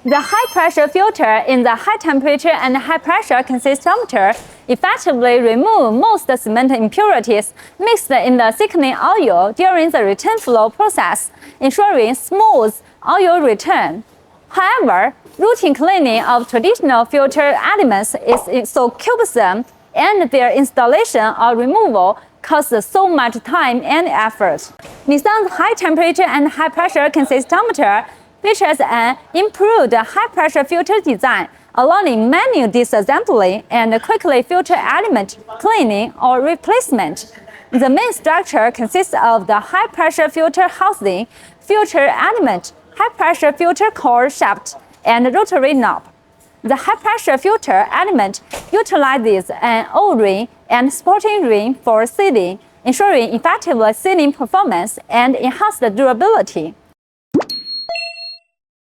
The high-pressure filter in the high-temperature and high-pressure consistometer effectively remove most cement impurities mixed in the thickening oil during the return flow process, ensuring smooth oil return. However, routine cleaning of traditional filter elements is so cumbersome, and their installation or removal costs so much time and effort. Nithons high-temperature and high-pressure consistometer features an improved high-pressure filter design, allowing manual disassembly and quickly filter element cleaning or replacement. The main structure consists of the high-pressure filter housing, filter element, high-pressure filter core shaft, and rotary knob. The high-pressure filter element utilizes an O-ring and sporting ring for sealing, ensuring effective sealing performance and enhanced durability.